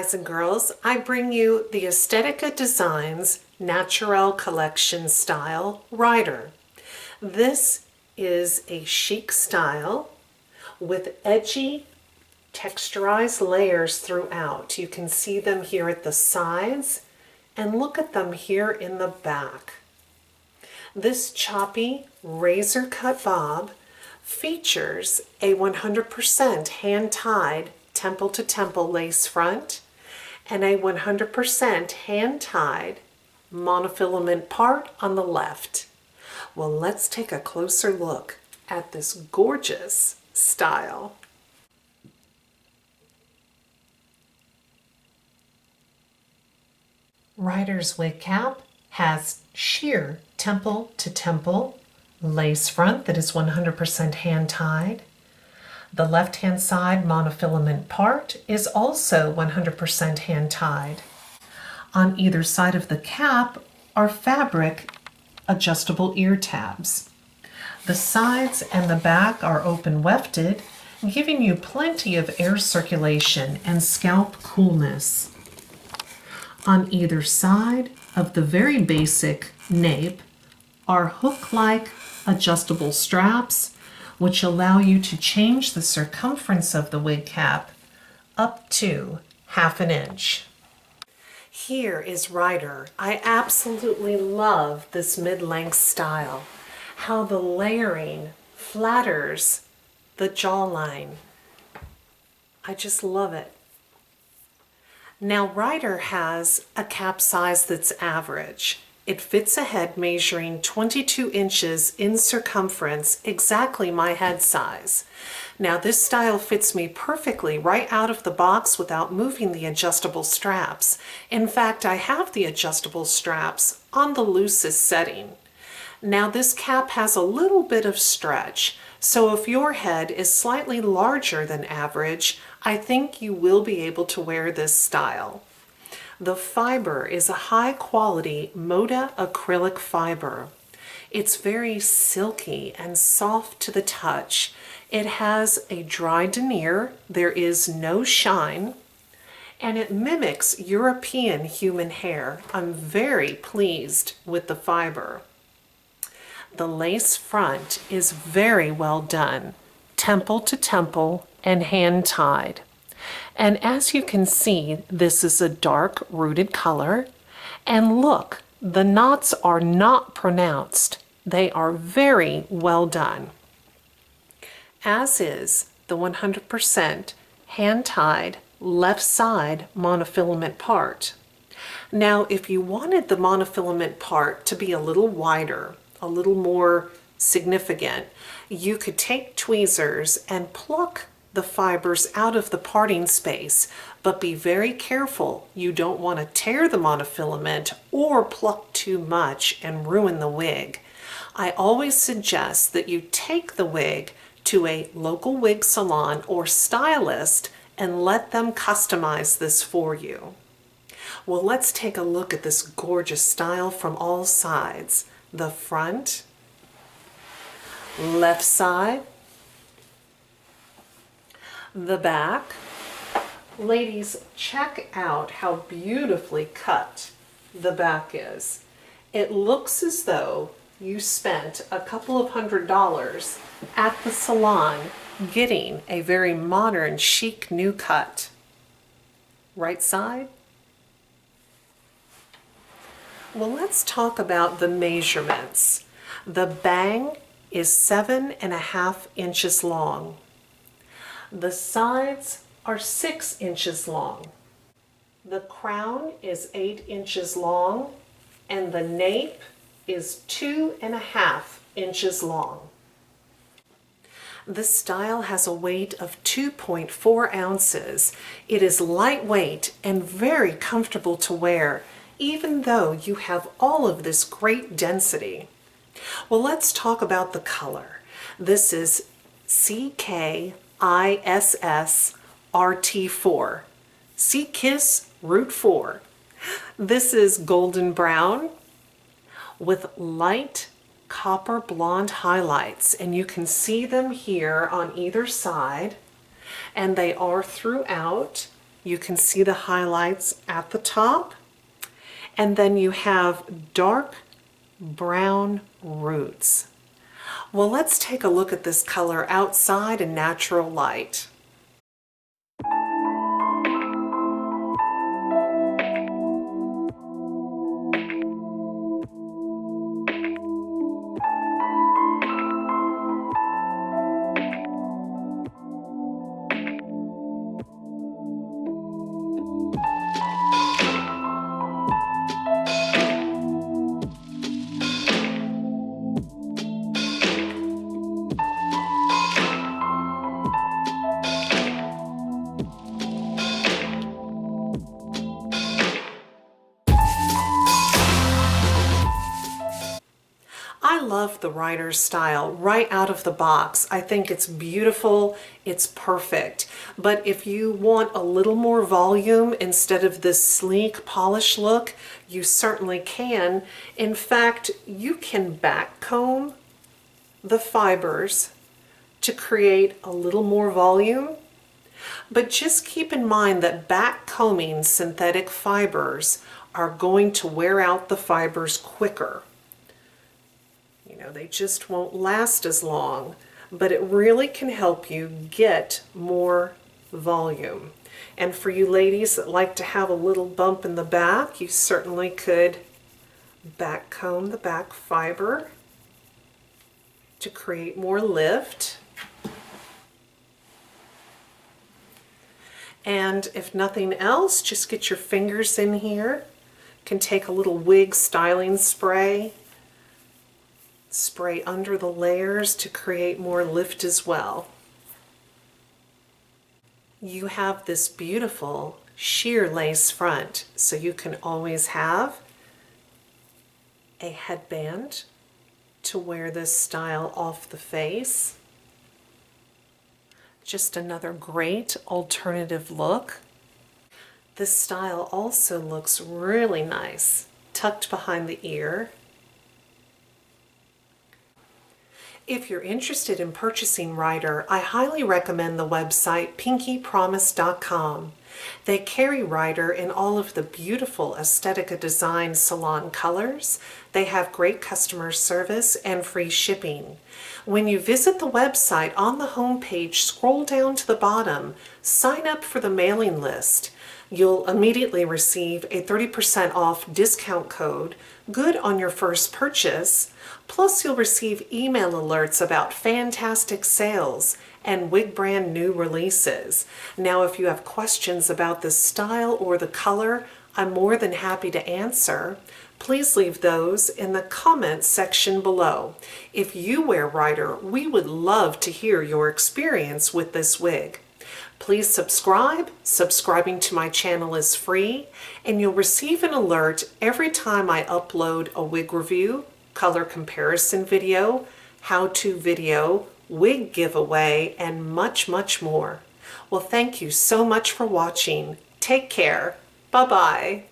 guys and girls, I bring you the Estetica Designs Naturel Collection Style Ryder. This is a chic style with edgy texturized layers throughout. You can see them here at the sides and look at them here in the back. This choppy razor cut bob features a 100% hand-tied temple to temple lace front and a 100% hand-tied monofilament part on the left. Well, let's take a closer look at this gorgeous style. Ryder's wig cap has sheer temple to temple lace front that is 100% hand tied. The left hand side monofilament part is also 100% hand tied. On either side of the cap are fabric adjustable ear tabs. The sides and the back are open wefted, giving you plenty of air circulation and scalp coolness. On either side of the very basic nape are hook-like adjustable straps, which allow you to change the circumference of the wig cap up to 1/2 inch. Here is Ryder. I absolutely love this mid-length style. How the layering flatters the jawline. I just love it. Now Ryder has a cap size that's average. It fits a head measuring 22 inches in circumference, exactly my head size. Now this style fits me perfectly right out of the box without moving the adjustable straps. In fact, I have the adjustable straps on the loosest setting. Now this cap has a little bit of stretch, so if your head is slightly larger than average, I think you will be able to wear this style. The fiber is a high quality Moda acrylic fiber. It's very silky and soft to the touch. It has a dry denier, there is no shine, and it mimics European human hair. I'm very pleased with the fiber. The lace front is very well done, temple to temple and hand tied. And as you can see, this is a dark rooted color. And look, the knots are not pronounced. They are very well done. As is the 100% hand tied left side monofilament part. Now, if you wanted the monofilament part to be a little wider, a little more significant, you could take tweezers and pluck the fibers out of the parting space, but be very careful. You don't want to tear the monofilament or pluck too much and ruin the wig. I always suggest that you take the wig to a local wig salon or stylist and let them customize this for you. Well, let's take a look at this gorgeous style from all sides. The front, left side, the back. Ladies, check out how beautifully cut the back is. It looks as though you spent a couple of $100s at the salon getting a very modern, chic new cut. Right side? Well, let's talk about the measurements. The bang is 7.5 inches long. The sides are 6 inches long. The crown is 8 inches long, and the nape is 2.5 inches long. This style has a weight of 2.4 ounces. It is lightweight and very comfortable to wear, even though you have all of this great density. Well, let's talk about the color. This is CKISS RT4. C-Kiss Route 4. This is golden brown with light copper blonde highlights, and you can see them here on either side, and they are throughout You can see the highlights at the top. And then you have dark brown roots. Well, let's take a look at this color outside in natural light. I love the Ryder style right out of the box. I think it's beautiful, it's perfect. But if you want a little more volume instead of this sleek, polished look, you certainly can. In fact, you can back comb the fibers to create a little more volume. But just keep in mind that back combing synthetic fibers are going to wear out the fibers quicker. They just won't last as long, but it really can help you get more volume. And for you ladies that like to have a little bump in the back, you certainly could back comb the back fiber to create more lift. And if nothing else, just get your fingers in here. You can take a little wig styling spray. Spray under the layers to create more lift as well. You have this beautiful sheer lace front, so you can always have a headband to wear this style off the face. Just another great alternative look. This style also looks really nice, tucked behind the ear. If you're interested in purchasing Ryder, I highly recommend the website PinkeePromise.com. They carry Ryder in all of the beautiful Estetica Designs salon colors. They have great customer service and free shipping. When you visit the website, on the home page, scroll down to the bottom, sign up for the mailing list. You'll immediately receive a 30% off discount code, good on your first purchase. Plus, you'll receive email alerts about fantastic sales and wig brand new releases. Now, if you have questions about the style or the color, I'm more than happy to answer. Please leave those in the comments section below. If you wear Ryder, we would love to hear your experience with this wig. Please subscribe. Subscribing to my channel is free, and you'll receive an alert every time I upload a wig review, color comparison video, how-to video, wig giveaway, and much, much more. Well, thank you so much for watching. Take care. Bye-bye.